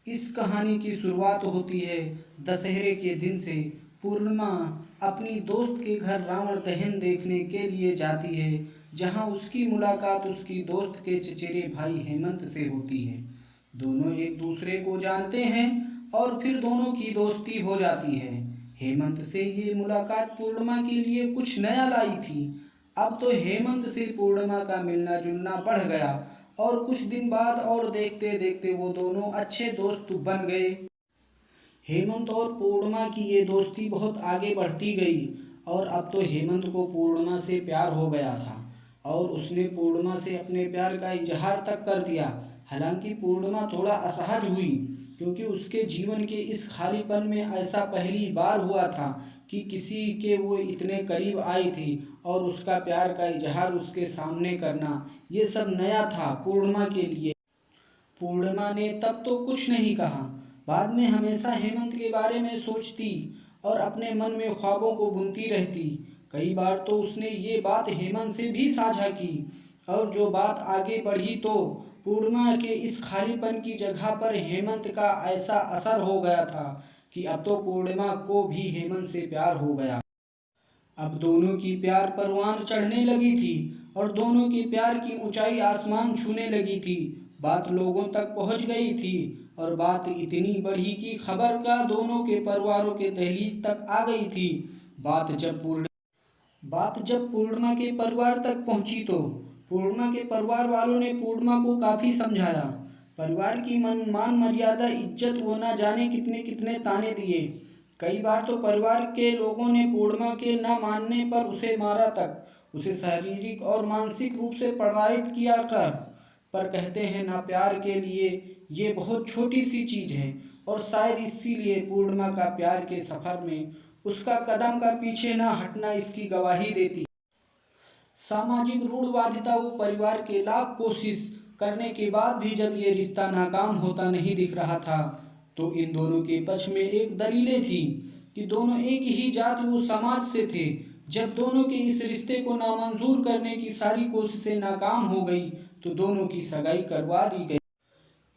इस कहानी की शुरुआत होती है दशहरे के दिन से। पूर्णिमा अपनी दोस्त के घर रावण दहन देखने के लिए जाती है, जहां उसकी मुलाकात उसकी दोस्त के चचेरे भाई हेमंत से होती है। दोनों एक दूसरे को जानते हैं और फिर दोनों की दोस्ती हो जाती है। हेमंत से ये मुलाकात पूर्णिमा के लिए कुछ नया लाई थी। अब तो हेमंत से पूर्णिमा का मिलना जुलना बढ़ गया और कुछ दिन बाद और देखते देखते वो दोनों अच्छे दोस्त बन गए। हेमंत और पूर्णिमा की ये दोस्ती बहुत आगे बढ़ती गई और अब तो हेमंत को पूर्णिमा से प्यार हो गया था और उसने पूर्णिमा से अपने प्यार का इजहार तक कर दिया। हालांकि पूर्णिमा थोड़ा असहज हुई, क्योंकि उसके जीवन के इस खालीपन में ऐसा पहली बार हुआ था कि किसी के वो इतने करीब आई थी और उसका प्यार का इजहार उसके सामने करना, ये सब नया था पूर्णिमा के लिए। पूर्णिमा ने तब तो कुछ नहीं कहा। बाद में हमेशा हेमंत के बारे में सोचती और अपने मन में ख्वाबों को बुनती रहती। कई बार तो उसने ये बात हेमंत से भी साझा की और जो बात आगे बढ़ी तो पूर्णिमा के इस खालीपन की जगह पर हेमंत का ऐसा असर हो गया था कि अब तो पूर्णिमा को भी हेमंत से प्यार हो गया। अब दोनों की प्यार परवान चढ़ने लगी थी और दोनों के प्यार की ऊंचाई आसमान छूने लगी थी। बात लोगों तक पहुंच गई थी और बात इतनी बढ़ी कि खबर का दोनों के परिवारों के दहलीज तक आ गई थी। बात जब पूर्णिमा के परिवार तक पहुंची तो पूर्णिमा के परिवार वालों ने पूर्णिमा को काफ़ी समझाया। परिवार की मान मर्यादा इज्जत वो ना जाने कितने कितने ताने दिए। कई बार तो परिवार के लोगों ने पूर्णिमा के न मानने पर उसे मारा तक, उसे शारीरिक और मानसिक रूप से प्रताड़ित किया कर। पर कहते हैं ना, प्यार के लिए ये बहुत छोटी सी चीज़ है और शायद इसीलिए पूर्णिमा का प्यार के सफ़र में उसका कदम का पीछे ना हटना इसकी गवाही देती। सामाजिक रूढ़वादिता वो परिवार के लाख कोशिश करने के बाद भी जब ये रिश्ता नाकाम होता नहीं दिख रहा था, तो इन दोनों के पक्ष में एक दलीलें थी कि दोनों एक ही जात वो समाज से थे। जब दोनों के इस रिश्ते को नामंजूर करने की सारी कोशिशें नाकाम हो गई तो दोनों की सगाई करवा दी गई।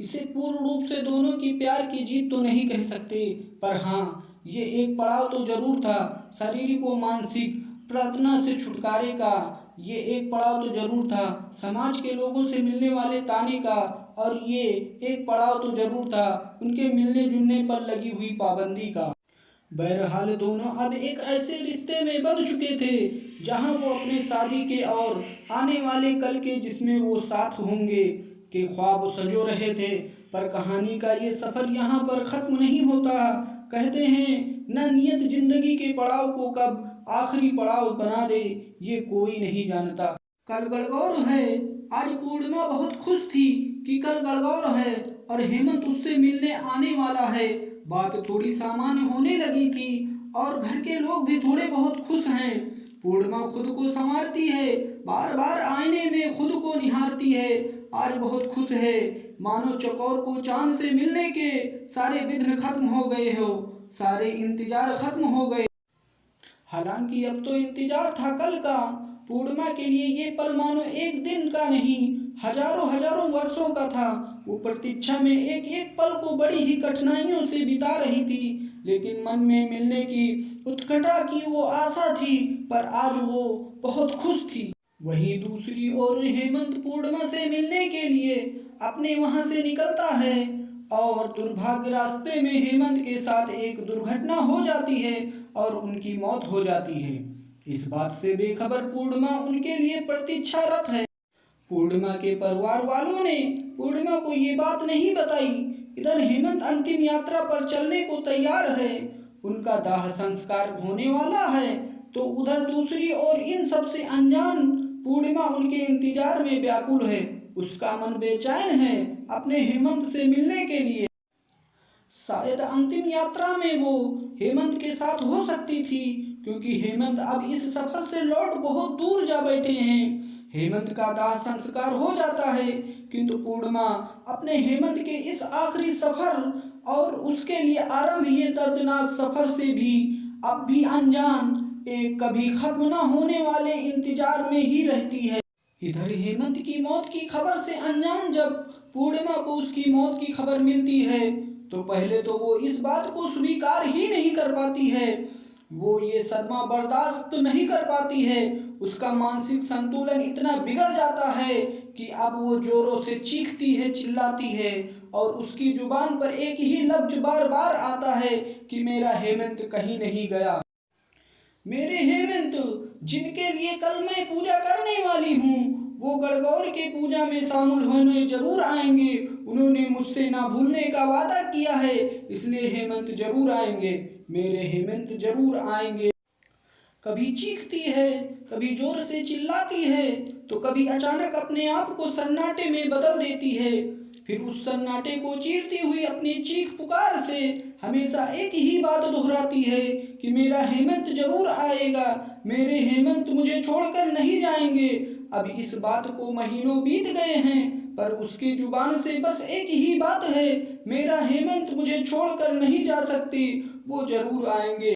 इसे पूर्ण रूप से दोनों की प्यार की जीत तो नहीं कह सकते, पर हाँ, ये एक पड़ाव तो जरूर था शारीरिक व मानसिक प्रार्थना से छुटकारे का। ये एक पड़ाव तो जरूर था समाज के लोगों से मिलने वाले ताने का, और ये एक पड़ाव तो जरूर था उनके मिलने जुलने पर लगी हुई पाबंदी का। बहरहाल दोनों अब एक ऐसे रिश्ते में बंध चुके थे जहां वो अपने शादी के और आने वाले कल के जिसमें वो साथ होंगे के ख्वाब सजो रहे थे। पर कहानी का ये सफ़र यहाँ पर ख़त्म नहीं होता। कहते हैं न नियत जिंदगी के पड़ाव को कब आखिरी पड़ाव बना दे, ये कोई नहीं जानता। कल गणगौर है। आज पूर्णिमा बहुत खुश थी कि कल गणगौर है और हेमंत उससे मिलने आने वाला है। बात थोड़ी सामान्य होने लगी थी और घर के लोग भी थोड़े बहुत खुश हैं। पूर्णिमा खुद को संवारती है, बार बार आईने में खुद को निहारती है। आज बहुत खुश है, मानो चकोर को चांद से मिलने के सारे विघ्न खत्म हो गए हो, सारे इंतजार खत्म हो गए। हालांकि अब तो इंतजार था कल का। पूर्णिमा के लिए ये पल मानो एक दिन का नहीं, हजारों हजारों वर्षों का था। वो प्रतीक्षा में एक एक पल को बड़ी ही कठिनाइयों से बिता रही थी, लेकिन मन में मिलने की उत्कंठा की वो आशा थी। पर आज वो बहुत खुश थी। वहीं दूसरी ओर हेमंत पूर्णिमा से मिलने के लिए अपने वहां से निकलता है और दुर्भाग्य रास्ते में हेमंत के साथ एक दुर्घटना हो जाती है और उनकी मौत हो जाती है। इस बात से बेखबर पूर्णिमा उनके लिए प्रतीक्षारत है। पूर्णिमा के परिवार वालों ने पूर्णिमा को ये बात नहीं बताई। इधर हेमंत अंतिम यात्रा पर चलने को तैयार है, उनका दाह संस्कार होने वाला है, तो उधर दूसरी ओर इन सबसे अनजान पूर्णिमा उनके इंतजार में व्याकुल है। उसका मन बेचैन है अपने हेमंत से मिलने के लिए। शायद अंतिम यात्रा में वो हेमंत के साथ हो सकती थी, क्योंकि हेमंत अब इस सफर से लौट बहुत दूर जा बैठे हैं। हेमंत का दाह संस्कार हो जाता है, किंतु पूर्णिमा अपने हेमंत के इस आखिरी सफर और उसके लिए आरंभ ये दर्दनाक सफर से भी अब भी अनजान, एक कभी खत्म न होने वाले इंतजार में ही रहती है। इधर हेमंत की मौत की खबर से अनजान जब पूर्णिमा को उसकी मौत की खबर मिलती है तो पहले तो वो इस बात को स्वीकार ही नहीं कर पाती है, वो ये सदमा बर्दाश्त नहीं कर पाती है। उसका मानसिक संतुलन इतना बिगड़ जाता है कि अब वो जोरों से चीखती है, चिल्लाती है और उसकी जुबान पर एक ही लफ्ज बार बार आता है कि मेरा हेमंत कहीं नहीं गया। मेरे हेमंत जिनके लिए कल मैं पूजा करने वाली हूँ, वो गणगौर के पूजा में शामिल होने जरूर आएंगे। उन्होंने मुझसे ना भूलने का वादा किया है, इसलिए हेमंत जरूर आएंगे, मेरे हेमंत जरूर आएंगे। कभी चीखती है, कभी जोर से चिल्लाती है, तो कभी अचानक अपने आप को सन्नाटे में बदल देती है। फिर उस सन्नाटे को चीरती हुई अपनी चीख पुकार से हमेशा एक ही बात दोहराती है कि मेरा हेमंत जरूर आएगा, मेरे हेमंत मुझे छोड़कर नहीं जाएंगे। अब इस बात को महीनों बीत गए हैं, पर उसकी जुबान से बस एक ही बात है, मेरा हेमंत मुझे छोड़कर नहीं जा सकती, वो जरूर आएंगे।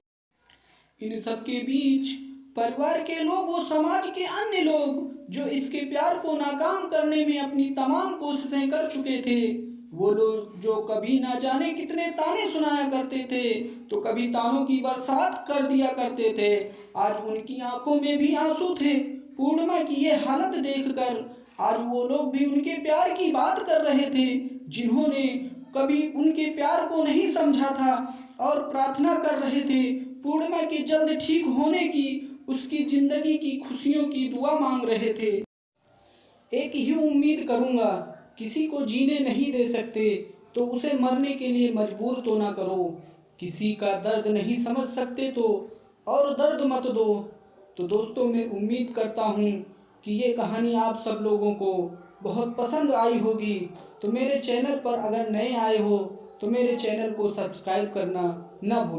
इन सब के बीच परिवार के लोग, वो समाज के अन्य लोग जो इसके प्यार को नाकाम करने में अपनी तमाम कोशिशें कर चुके थे, वो लोग जो कभी ना जाने कितने ताने सुनाया करते थे, तो कभी तानों की बरसात कर दिया करते थे, आज उनकी आंखों में भी आंसू थे पूर्णिमा की ये हालत देखकर। आज वो लोग भी उनके प्यार की बात कर रहे थे, जिन्होंने कभी उनके प्यार को नहीं समझा था, और प्रार्थना कर रहे थे पूर्णिमा के जल्द ठीक होने की, उसकी जिंदगी की खुशियों की दुआ मांग रहे थे। एक ही उम्मीद करूंगा, किसी को जीने नहीं दे सकते तो उसे मरने के लिए मजबूर तो ना करो, किसी का दर्द नहीं समझ सकते तो और दर्द मत दो। तो दोस्तों, मैं उम्मीद करता हूँ कि ये कहानी आप सब लोगों को बहुत पसंद आई होगी। तो मेरे चैनल पर अगर नए आए हो तो मेरे चैनल को सब्सक्राइब करना ना भूलें।